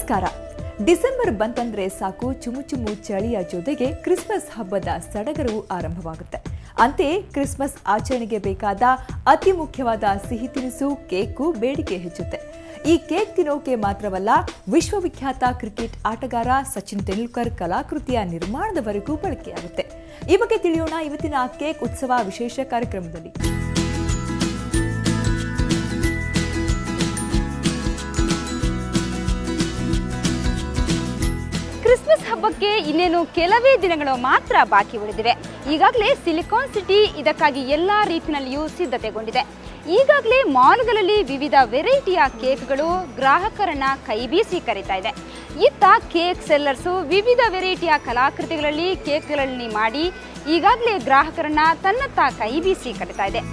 ನಮಸ್ಕಾರ. ಡಿಸೆಂಬರ್ ಬಂತಂದ್ರೆ ಸಾಕು, ಚುಮು ಚುಮು ಚಳಿಯ ಜೊತೆಗೆ ಕ್ರಿಸ್ಮಸ್ ಹಬ್ಬದ ಸಡಗರವು ಆರಂಭವಾಗುತ್ತೆ. ಅಂತೆಯೇ ಕ್ರಿಸ್ಮಸ್ ಆಚರಣೆಗೆ ಬೇಕಾದ ಅತಿ ಮುಖ್ಯವಾದ ಸಿಹಿ ತಿನಿಸು ಕೇಕು ಬೇಡಿಕೆ ಹೆಚ್ಚುತ್ತೆ. ಈ ಕೇಕ್ ತಿನ್ನೋಕೆ ಮಾತ್ರವಲ್ಲ, ವಿಶ್ವವಿಖ್ಯಾತ ಕ್ರಿಕೆಟ್ ಆಟಗಾರ ಸಚಿನ್ ತೆಂಡೂಲ್ಕರ್ ಕಲಾಕೃತಿಯ ನಿರ್ಮಾಣದವರೆಗೂ ಬಳಕೆಯಾಗುತ್ತೆ. ಈ ಬಗ್ಗೆ ತಿಳಿಯೋಣ ಇವತ್ತಿನ ಕೇಕ್ ಉತ್ಸವ ವಿಶೇಷ ಕಾರ್ಯಕ್ರಮದಲ್ಲಿ. ಕ್ರಿಸ್ಮಸ್ ಹಬ್ಬಕ್ಕೆ ಇನ್ನೇನು ಕೆಲವೇ ದಿನಗಳು ಮಾತ್ರ ಬಾಕಿ ಉಳಿದಿವೆ. ಈಗಾಗಲೇ ಸಿಲಿಕಾನ್ ಸಿಟಿ ಇದಕ್ಕಾಗಿ ಎಲ್ಲ ರೀತಿಯಲ್ಲಿಯೂ ಸಿದ್ಧತೆಗೊಂಡಿದೆ. ಈಗಾಗಲೇ ಮಾಲ್ಗಳಲ್ಲಿ ವಿವಿಧ ವೆರೈಟಿಯ ಕೇಕ್ಗಳು ಗ್ರಾಹಕರನ್ನ ಕೈಬೀಸಿ ಕರೀತಾ ಇದೆ. ಇತ್ತ ಕೇಕ್ ಸೆಲ್ಲರ್ಸು ವಿವಿಧ ವೆರೈಟಿಯ ಕಲಾಕೃತಿಗಳಲ್ಲಿ ಕೇಕ್ಗಳಲ್ಲಿ ಮಾಡಿ ಈಗಾಗಲೇ ಗ್ರಾಹಕರನ್ನ ತನ್ನತ್ತ ಕೈಬೀಸಿ ಕರೀತಾ ಇದೆ.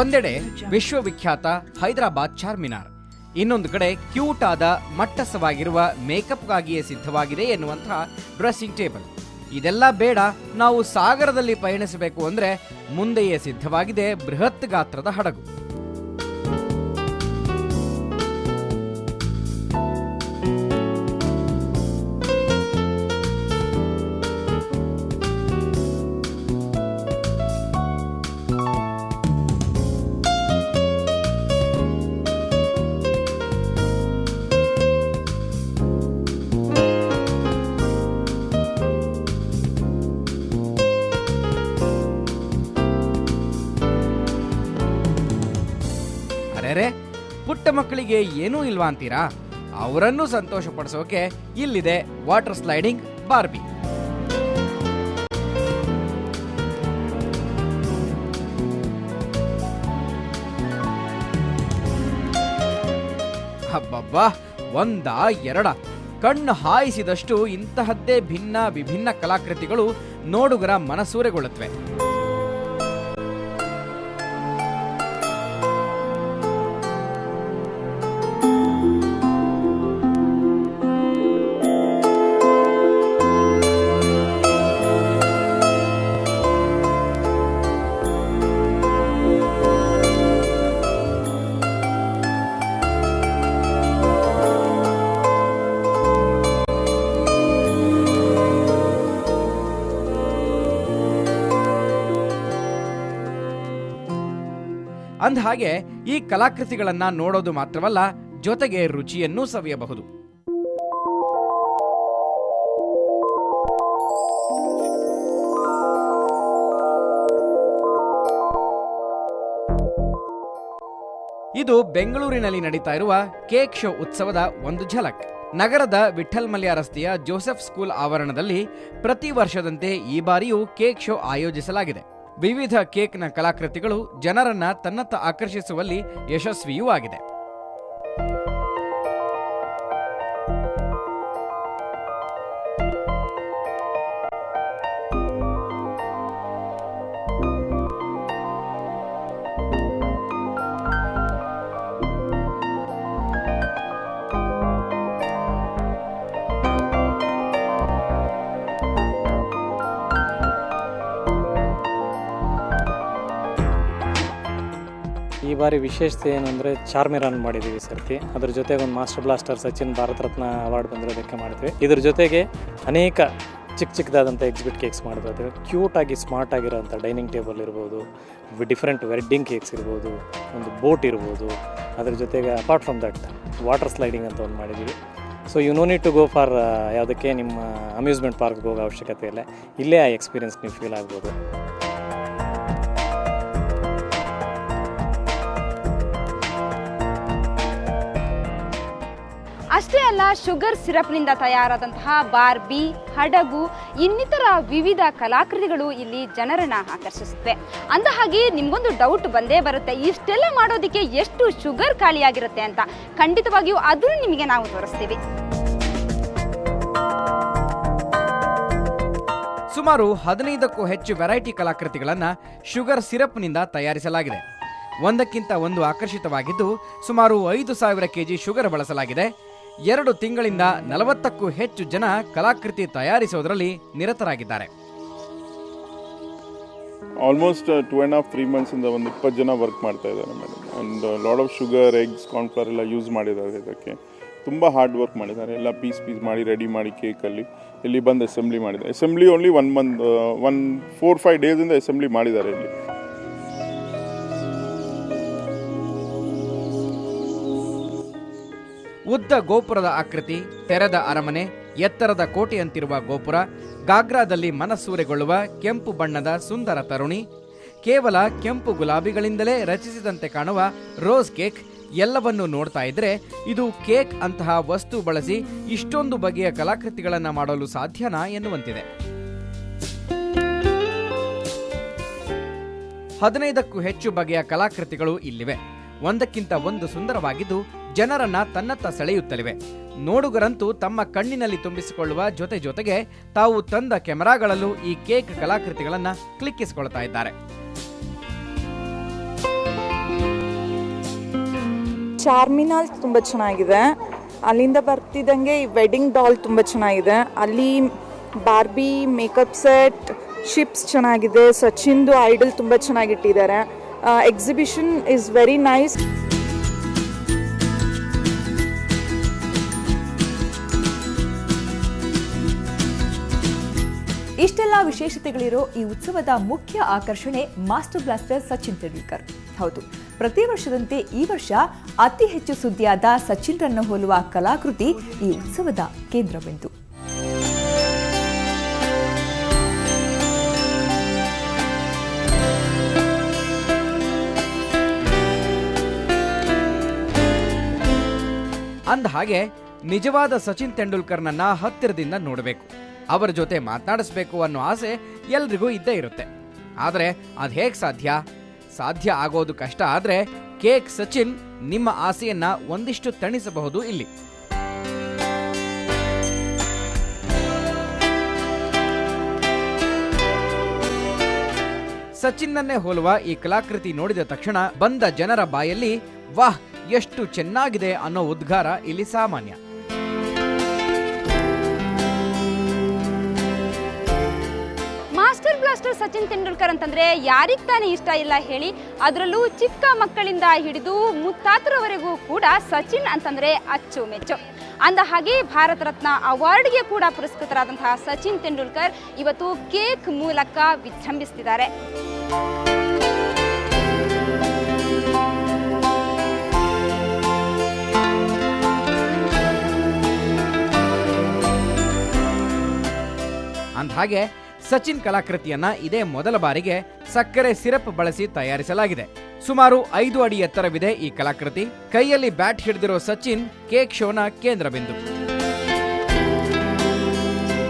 ಒಂದೆಡೆ ವಿಶ್ವವಿಖ್ಯಾತ ಹೈದರಾಬಾದ್ ಚಾರ್ಮಿನಾರ್, ಇನ್ನೊಂದು ಕಡೆ ಕ್ಯೂಟ್ ಆದ ಮಟ್ಟಸವಾಗಿರುವ ಮೇಕಪ್ಗಾಗಿಯೇ ಸಿದ್ಧವಾಗಿದೆ ಎನ್ನುವಂತಹ ಡ್ರೆಸ್ಸಿಂಗ್ ಟೇಬಲ್. ಇದೆಲ್ಲ ಬೇಡ, ನಾವು ಸಾಗರದಲ್ಲಿ ಪಯಣಿಸಬೇಕು ಅಂದ್ರೆ ಮುಂದೆಯೇ ಸಿದ್ಧವಾಗಿದೆ ಬೃಹತ್ ಗಾತ್ರದ ಹಡಗು. ಪುಟ್ಟ ಮಕ್ಕಳಿಗೆ ಏನೂ ಇಲ್ವಾ ಅಂತೀರಾ? ಅವರನ್ನು ಸಂತೋಷ ಪಡಿಸೋಕೆ ಇಲ್ಲಿದೆ ವಾಟರ್ ಸ್ಲೈಡಿಂಗ್ ಬಾರ್ಬಿ. ಹಬ್ಬಬ್ಬಾ, ಒಂದ ಎರಡ, ಕಣ್ಣು ಹಾಯಿಸಿದಷ್ಟು ಇಂತಹದ್ದೇ ವಿಭಿನ್ನ ಕಲಾಕೃತಿಗಳು ನೋಡುಗರ ಮನಸೂರೆಗೊಳ್ಳುತ್ತವೆ. ಅಂದಹಾಗೆ ಈ ಕಲಾಕೃತಿಗಳನ್ನ ನೋಡೋದು ಮಾತ್ರವಲ್ಲ, ಜೊತೆಗೆ ರುಚಿಯನ್ನೂ ಸವಿಯಬಹುದು. ಇದು ಬೆಂಗಳೂರಿನಲ್ಲಿ ನಡೀತಾ ಇರುವ ಕೇಕ್ ಶೋ ಉತ್ಸವದ ಒಂದು ಝಲಕ್. ನಗರದ ವಿಠಲ್ ಮಲ್ಯ ರಸ್ತೆಯ ಜೋಸೆಫ್ ಸ್ಕೂಲ್ ಆವರಣದಲ್ಲಿ ಪ್ರತಿ ವರ್ಷದಂತೆ ಈ ಬಾರಿಯೂ ಕೇಕ್ ಶೋ ಆಯೋಜಿಸಲಾಗಿದೆ. ವಿವಿಧ ಕೇಕ್ನ ಕಲಾಕೃತಿಗಳು ಜನರನ್ನ ತನ್ನತ್ತ ಆಕರ್ಷಿಸುವಲ್ಲಿ ಯಶಸ್ವಿಯೂ ಆಗಿದೆ. ಈ ಬಾರಿ ವಿಶೇಷತೆ ಏನು ಅಂದರೆ ಚಾರ್ಮಿನಾರ್ ಮಾಡಿದ್ದೀವಿ ಸರ್ತಿ. ಅದ್ರ ಜೊತೆಗೆ ಒಂದು master blaster Sachin Bharat Ratna award ಬಂದಿರೋದಕ್ಕೆ ಮಾಡಿದ್ವಿ. ಇದ್ರ ಜೊತೆಗೆ ಅನೇಕ ಚಿಕ್ಕದಾದಂಥ ಎಕ್ಸಿಬಿಟ್ ಕೇಕ್ಸ್ ಮಾಡ್ಬೋದು. ಕ್ಯೂಟಾಗಿ ಸ್ಮಾರ್ಟ್ ಆಗಿರೋಂಥ ಡೈನಿಂಗ್ ಟೇಬಲ್ ಇರ್ಬೋದು, ಡಿಫ್ರೆಂಟ್ ವೆಡ್ಡಿಂಗ್ ಕೇಕ್ಸ್ ಇರ್ಬೋದು, ಒಂದು ಬೋಟ್ ಇರ್ಬೋದು. ಅದ್ರ ಜೊತೆಗೆ apart from that water sliding ಅಂತ ಒಂದು ಮಾಡಿದ್ದೀವಿ. So you know need to go for ಯಾವುದಕ್ಕೆ ನಿಮ್ಮ ಅಮ್ಯೂಸ್ಮೆಂಟ್ ಪಾರ್ಕ್ಗೆ ಹೋಗೋ ಅವಶ್ಯಕತೆ ಇಲ್ಲ, ಇಲ್ಲೇ ಆ ಎಕ್ಸ್ಪೀರಿಯನ್ಸ್ ನೀವು ಫೀಲ್ ಆಗ್ಬೋದು. ಅಷ್ಟೇ ಅಲ್ಲ, ಶುಗರ್ ಸಿರಪ್ನಿಂದ ತಯಾರಾದಂತಹ ಬಾರ್ಬಿ, ಹಡಗು, ಇನ್ನಿತರ ವಿವಿಧ ಕಲಾಕೃತಿಗಳು ಇಲ್ಲಿ ಜನರನ್ನ ಆಕರ್ಷಿಸುತ್ತವೆ. ಅಂದಹಾಗೆ ನಿಮ್ಗೊಂದು ಡೌಟ್ ಬಂದೇ ಬರುತ್ತೆ, ಇಷ್ಟೆಲ್ಲ ಮಾಡೋದಕ್ಕೆ ಎಷ್ಟು ಶುಗರ್ ಖಾಲಿಯಾಗಿರುತ್ತೆ ಅಂತ. ಖಂಡಿತವಾಗಿಯೂ ಅದನ್ನು ನಿಮಗೆ ನಾವು ತೋರಿಸ್ತೀವಿ. ಸುಮಾರು 15ಕ್ಕೂ ಹೆಚ್ಚು ವೆರೈಟಿ ಕಲಾಕೃತಿಗಳನ್ನ ಶುಗರ್ ಸಿರಪ್ನಿಂದ ತಯಾರಿಸಲಾಗಿದೆ. ಒಂದಕ್ಕಿಂತ ಒಂದು ಆಕರ್ಷಿತವಾಗಿದ್ದು ಸುಮಾರು 5,000 kg ಶುಗರ್ ಬಳಸಲಾಗಿದೆ. 2 ತಿಂಗಳಿಂದ 40ಕ್ಕೂ ಹೆಚ್ಚು ಜನ ಕಲಾಕೃತಿ ತಯಾರಿಸುವುದರಲ್ಲಿ ನಿರತರಾಗಿದ್ದಾರೆ. ಆಲ್ಮೋಸ್ಟ್ 2.5-3 ಮಂತ್ಸಿಂದ ಒಂದು 20 ಜನ ವರ್ಕ್ ಮಾಡ್ತಾ ಇದ್ದಾರೆ madam. And lot of sugar, eggs, cornflour ಎಲ್ಲ ಯೂಸ್ ಮಾಡಿದ್ದಾರೆ. ಇದಕ್ಕೆ ತುಂಬ ಹಾರ್ಡ್ ವರ್ಕ್ ಮಾಡಿದ್ದಾರೆ. ಎಲ್ಲ ಪೀಸ್ ಮಾಡಿ ರೆಡಿ ಮಾಡಿ ಕೇಕಲ್ಲಿ ಇಲ್ಲಿ ಬಂದು ಅಸೆಂಬ್ಲಿ ಮಾಡಿದ್ದಾರೆ. ಅಸೆಂಬ್ಲಿ ಓನ್ಲಿ 1 ಮಂತ್ 4-5 ಡೇಸಿಂದ ಅಸೆಂಬ್ಲಿ ಮಾಡಿದ್ದಾರೆ ಇಲ್ಲಿ. ಉದ್ದ ಗೋಪುರದ ಆಕೃತಿ, ತೆರೆದ ಅರಮನೆ, ಎತ್ತರದ ಕೋಟೆಯಂತಿರುವ ಗೋಪುರ, ಗಾಗ್ರಾದಲ್ಲಿ ಮನಸೂರೆಗೊಳ್ಳುವ ಕೆಂಪು ಬಣ್ಣದ ಸುಂದರ ತರುಣಿ, ಕೇವಲ ಕೆಂಪು ಗುಲಾಬಿಗಳಿಂದಲೇ ರಚಿಸಿದಂತೆ ಕಾಣುವ ರೋಸ್ ಕೇಕ್ ಎಲ್ಲವನ್ನೂ ನೋಡ್ತಾ ಇದ್ರೆ ಇದು ಕೇಕ್ ಅಂತಹ ವಸ್ತು ಬಳಸಿ ಇಷ್ಟೊಂದು ಬಗೆಯ ಕಲಾಕೃತಿಗಳನ್ನು ಮಾಡಲು ಸಾಧ್ಯನಾ ಎನ್ನುವಂತಿದೆ. 15ಕ್ಕೂ ಹೆಚ್ಚು ಬಗೆಯ ಕಲಾಕೃತಿಗಳು ಇಲ್ಲಿವೆ. ಒಂದಕ್ಕಿಂತ ಒಂದು ಸುಂದರವಾಗಿದ್ದು ಜನರನ್ನ ತನ್ನತ್ತ ಸೆಳೆಯುತ್ತಲಿವೆ. ನೋಡುಗರಂತೂ ತಮ್ಮ ಕಣ್ಣಿನಲ್ಲಿ ತುಂಬಿಸಿಕೊಳ್ಳುವ ಜೊತೆಗೆ ತಾವು ತಂದ ಕ್ಯಾಮೆರಾಗಳಲ್ಲೂ ಈ ಕೇಕ್ ಕಲಾಕೃತಿಗಳನ್ನ ಕ್ಲಿಕ್ಕಿಸಿಕೊಳ್ತಾ ಇದ್ದಾರೆ. ಚಾರ್ಮಿನಾರ್ ತುಂಬ ಚೆನ್ನಾಗಿದೆ. ಅಲ್ಲಿಂದ ಬರ್ತಿದ್ದಂಗೆ ಈ ವೆಡ್ಡಿಂಗ್ ಡಾಲ್ ತುಂಬ ಚೆನ್ನಾಗಿದೆ. ಅಲ್ಲಿ ಬಾರ್ಬಿ ಮೇಕಪ್ ಸೆಟ್, ಶಿಪ್ಸ್ ಚೆನ್ನಾಗಿದೆ. ಸಚಿನ್ದು ಐಡಲ್ ತುಂಬ ಚೆನ್ನಾಗಿಟ್ಟಿದ್ದಾರೆ. Exhibition is very nice. ಇಷ್ಟೆಲ್ಲ ವಿಶೇಷತೆಗಳಿರೋ ಈ ಉತ್ಸವದ ಮುಖ್ಯ ಆಕರ್ಷಣೆ ಮಾಸ್ಟರ್ ಬ್ಲಾಸ್ಟರ್ ಸಚಿನ್ ತೆಂಡೂಲ್ಕರ್. ಹೌದು, ಪ್ರತಿ ವರ್ಷದಂತೆ ಈ ವರ್ಷ ಅತಿ ಹೆಚ್ಚು ಸುದ್ದಿಯಾದ ಸಚಿನ್ರನ್ನು ಹೋಲುವ ಕಲಾಕೃತಿ ಈ ಉತ್ಸವದ ಕೇಂದ್ರಬಿಂದು. ಅಂದ ಹಾಗೆ ನಿಜವಾದ ಸಚಿನ್ ತೆಂಡೂಲ್ಕರ್ನನ್ನ ಹತ್ತಿರದಿಂದ ನೋಡಬೇಕು, ಅವರ ಜೊತೆ ಮಾತನಾಡಿಸ್ಬೇಕು ಅನ್ನೋ ಆಸೆ ಎಲ್ರಿಗೂ ಇದ್ದೇ ಇರುತ್ತೆ. ಆದರೆ ಅದು ಹೇಗೆ ಸಾಧ್ಯ ಆಗೋದು ಕಷ್ಟ. ಆದರೆ ಕೇಕ್ ಸಚಿನ್ ನಿಮ್ಮ ಆಸೆಯನ್ನ ಒಂದಿಷ್ಟು ತಣಿಸಬಹುದು. ಇಲ್ಲಿ ಸಚಿನ್ನನ್ನೇ ಹೋಲುವ ಈ ಕಲಾಕೃತಿ ನೋಡಿದ ತಕ್ಷಣ ಬಂದ ಜನರ ಬಾಯಲ್ಲಿ ವಾಹ್ ಎಷ್ಟು ಚೆನ್ನಾಗಿದೆ ಅನ್ನೋ ಉದ್ಗಾರ ಇಲ್ಲಿ ಸಾಮಾನ್ಯ. ಮಾಸ್ಟರ್ ಬ್ಲಾಸ್ಟರ್ ಸಚಿನ್ ತೆಂಡೂಲ್ಕರ್ ಅಂತಂದ್ರೆ ಯಾರಿಗೆ ತಾನೇ ಇಷ್ಟ ಇಲ್ಲ ಹೇಳಿ. ಅದರಲ್ಲೂ ಚಿಕ್ಕ ಮಕ್ಕಳಿಂದ ಹಿಡಿದು ಮುತ್ತಾತರವರೆಗೂ ಕೂಡ ಸಚಿನ್ ಅಂತಂದ್ರೆ ಅಚ್ಚುಮೆಚ್ಚು. ಅಂದ ಹಾಗೆ ಭಾರತ ರತ್ನ ಅವಾರ್ಡ್ಗೆ ಕೂಡ ಪುರಸ್ಕೃತರಾದಂತಹ ಸಚಿನ್ ತೆಂಡೂಲ್ಕರ್ ಇವತ್ತು ಕೇಕ್ ಮೂಲಕ ವಿಜೃಂಭಿಸುತ್ತಿದ್ದಾರೆ. ಅಂದಹಾಗೆ ಸಚಿನ್ ಕಲಾಕೃತಿಯನ್ನ ಇದೇ ಮೊದಲ ಬಾರಿಗೆ ಸಕ್ಕರೆ ಸಿರಪ್ ಬಳಸಿ ತಯಾರಿಸಲಾಗಿದೆ. ಸುಮಾರು 5 ಅಡಿ ಎತ್ತರವಿದೆ ಈ ಕಲಾಕೃತಿ. ಕೈಯಲ್ಲಿ ಬ್ಯಾಟ್ ಹಿಡಿದಿರೋ ಸಚಿನ್ ಕೇಕ್ ಶೋನ ಕೇಂದ್ರ ಬಿಂದು.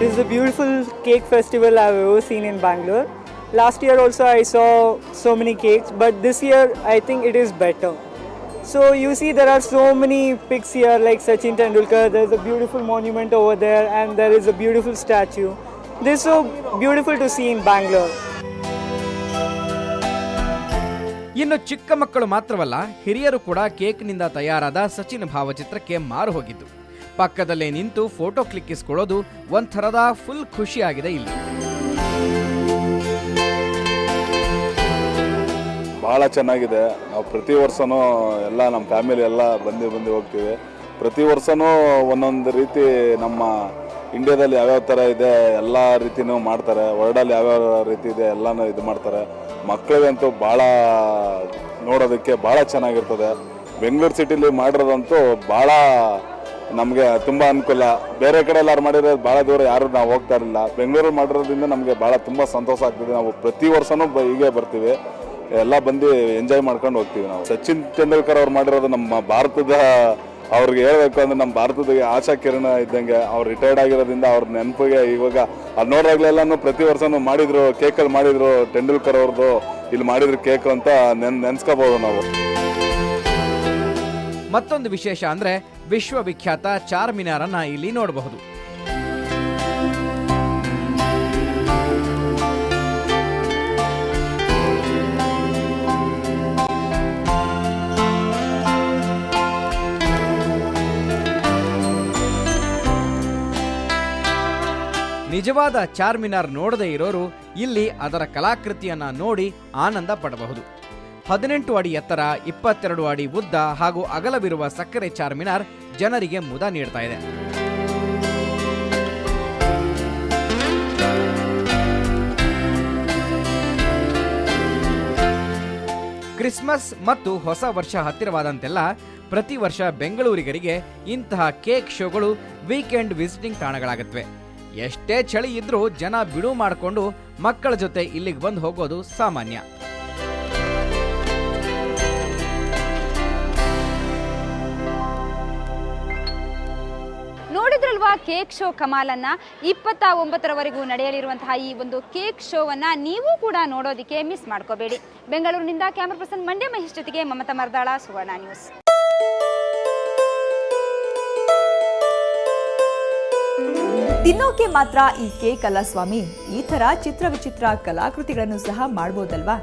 This is a beautiful cake festival I've ever seen in Bangalore. Last year also I saw so many cakes, but this year I think it is better. So you see there are so many pics here like Sachin Tendulkar. There's a beautiful monument over there and there is a beautiful statue. This is so beautiful to see in Bangalore. ಇನ್ನು ಚಿಕ್ಕ ಮಕ್ಕಳು ಮಾತ್ರವಲ್ಲ, ಹಿರಿಯರು ಕೂಡ ಕೇಕ್ನಿಂದ ತಯಾರಾದ ಸಚಿನ್ ಭಾವಚಿತ್ರಕ್ಕೆ ಮಾರು ಹೋಗಿದ್ದು. ಪಕ್ಕದಲ್ಲೇ ನಿಂತು ಫೋಟೋ ಕ್ಲಿಕ್ಕಿಸಿಕೊಳ್ಳೋದು ಒಂಥರದ ಫುಲ್ ಖುಷಿಯಾಗಿದೆ ಇಲ್ಲಿ. ಭಾಳ ಚೆನ್ನಾಗಿದೆ. ನಾವು ಪ್ರತಿ ವರ್ಷನೂ ಎಲ್ಲ ನಮ್ಮ ಫ್ಯಾಮಿಲಿ ಎಲ್ಲ ಬಂದು ಹೋಗ್ತೀವಿ. ಪ್ರತಿ ವರ್ಷನೂ ಒಂದೊಂದು ರೀತಿ ನಮ್ಮ ಇಂಡಿಯಾದಲ್ಲಿ ಯಾವ್ಯಾವ ಥರ ಇದೆ ಎಲ್ಲ ರೀತಿನೂ ಮಾಡ್ತಾರೆ. ವರ್ಲ್ಡಲ್ಲಿ ಯಾವ್ಯಾವ ರೀತಿ ಇದೆ ಎಲ್ಲನೂ ಇದು ಮಾಡ್ತಾರೆ. ಮಕ್ಕಳಿಗಂತೂ ಭಾಳ ನೋಡೋದಕ್ಕೆ ಭಾಳ ಚೆನ್ನಾಗಿರ್ತದೆ. ಬೆಂಗಳೂರು ಸಿಟಿಲಿ ಮಾಡಿರೋದಂತೂ ಭಾಳ ನಮಗೆ ತುಂಬ ಅನುಕೂಲ. ಬೇರೆ ಕಡೆ ಎಲ್ಲರೂ ಮಾಡಿರೋದು ಭಾಳ ದೂರ ಯಾರು ನಾವು ಹೋಗ್ತಾ ಇರಲಿಲ್ಲ. ಬೆಂಗಳೂರಲ್ಲಿ ಮಾಡಿರೋದ್ರಿಂದ ನಮಗೆ ಭಾಳ ತುಂಬ ಸಂತೋಷ ಆಗ್ತದೆ. ನಾವು ಪ್ರತಿ ವರ್ಷವೂ ಹೀಗೆ ಬರ್ತೀವಿ, ಎಲ್ಲ ಬಂದು ಎಂಜಾಯ್ ಮಾಡ್ಕೊಂಡು ಹೋಗ್ತೀವಿ. ನಾವು ಸಚಿನ್ ತೆಂಡೂಲ್ಕರ್ ಅವ್ರು ಮಾಡಿರೋದು ನಮ್ಮ ಭಾರತದ, ಅವ್ರಿಗೆ ಹೇಳ್ಬೇಕು ಅಂದರೆ ನಮ್ಮ ಭಾರತದ ಆಶಾ ಕಿರಣ ಇದ್ದಂಗೆ. ಅವ್ರು ರಿಟೈರ್ಡ್ ಆಗಿರೋದ್ರಿಂದ ಅವ್ರ ನೆನಪಿಗೆ ಇವಾಗ ಅದು ನೋಡೋಗ್ಲೆಲ್ಲನೂ ಪ್ರತಿ ವರ್ಷನೂ ಮಾಡಿದ್ರು, ಕೇಕಲ್ಲಿ ಮಾಡಿದ್ರು ತೆಂಡೂಲ್ಕರ್ ಅವ್ರದ್ದು ಇಲ್ಲಿ ಮಾಡಿದ್ರು ಕೇಕ್ ಅಂತ ನೆನ್ಸ್ಕೋಬಹುದು ನಾವು. ಮತ್ತೊಂದು ವಿಶೇಷ ಅಂದ್ರೆ ವಿಶ್ವವಿಖ್ಯಾತ ಚಾರ್ಮಿನಾರನ್ನ ಇಲ್ಲಿ ನೋಡಬಹುದು. ನಿಜವಾದ ಚಾರ್ಮಿನಾರ್ ನೋಡದೇ ಇರೋರು ಇಲ್ಲಿ ಅದರ ಕಲಾಕೃತಿಯನ್ನ ನೋಡಿ ಆನಂದ ಪಡಬಹುದು. 18 ಅಡಿ ಎತ್ತರ, 22 ಅಡಿ ಉದ್ದ ಹಾಗೂ ಅಗಲವಿರುವ ಸಕ್ಕರೆ ಚಾರ್ಮಿನಾರ್ ಜನರಿಗೆ ಮುದ ನೀಡ್ತಾ ಇದೆ. ಕ್ರಿಸ್ಮಸ್ ಮತ್ತು ಹೊಸ ವರ್ಷ ಹತ್ತಿರವಾದಂತೆಲ್ಲ ಪ್ರತಿ ವರ್ಷ ಬೆಂಗಳೂರಿಗರಿಗೆ ಇಂತಹ ಕೇಕ್ ಶೋಗಳು ವೀಕೆಂಡ್ ವಿಸಿಟಿಂಗ್ ತಾಣಗಳಾಗುತ್ತವೆ. ಎಷ್ಟೇ ಚಳಿ ಇದ್ರೂ ಜನ ಬಿಡು ಮಾಡಿಕೊಂಡು ಮಕ್ಕಳ ಜೊತೆ ಇಲ್ಲಿಗೆ ಬಂದು ಹೋಗೋದು ಸಾಮಾನ್ಯ. ನೋಡಿದ್ರಲ್ವಾ ಕೇಕ್ ಶೋ ಕಮಾಲನ್ನ. 29ರವರೆಗೂ ನಡೆಯಲಿರುವಂತಹ ಈ ಒಂದು ಕೇಕ್ ಶೋವನ್ನ ನೀವು ಕೂಡ ನೋಡೋದಕ್ಕೆ ಮಿಸ್ ಮಾಡ್ಕೋಬೇಡಿ. ಬೆಂಗಳೂರಿನಿಂದ ಕ್ಯಾಮರಾ ಪರ್ಸನ್ ಮಂಡ್ಯ ಮಹೇಶ್ ಜೊತೆಗೆ ಮಮತಾ ಮರ್ದಾಳ, ಸುವರ್ಣ ನ್ಯೂಸ್. ತಿನ್ನೋಕೆ ಮಾತ್ರ ಈ ಕೇಕ್ ಅಲ್ಲ ಸ್ವಾಮಿ, ಈ ತರ ಚಿತ್ರ ವಿಚಿತ್ರ ಕಲಾಕೃತಿಗಳನ್ನು ಸಹ ಮಾಡಬಹುದಲ್ವಾ?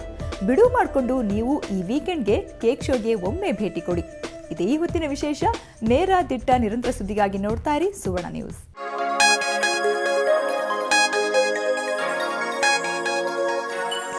ಬಿಡು ಮಾಡಿಕೊಂಡು ನೀವು ಈ ವೀಕೆಂಡ್ಗೆ ಕೇಕ್ ಶೋಗೆ ಒಮ್ಮೆ ಭೇಟಿ ಕೊಡಿ. ಇದೇ ಇವತ್ತಿನ ವಿಶೇಷ. ನೇರ ದಿಟ್ಟ ನಿರಂತರ ಸುದ್ದಿಗಾಗಿ ನೋಡ್ತಾ ಇರಿ ಸುವರ್ಣ ನ್ಯೂಸ್.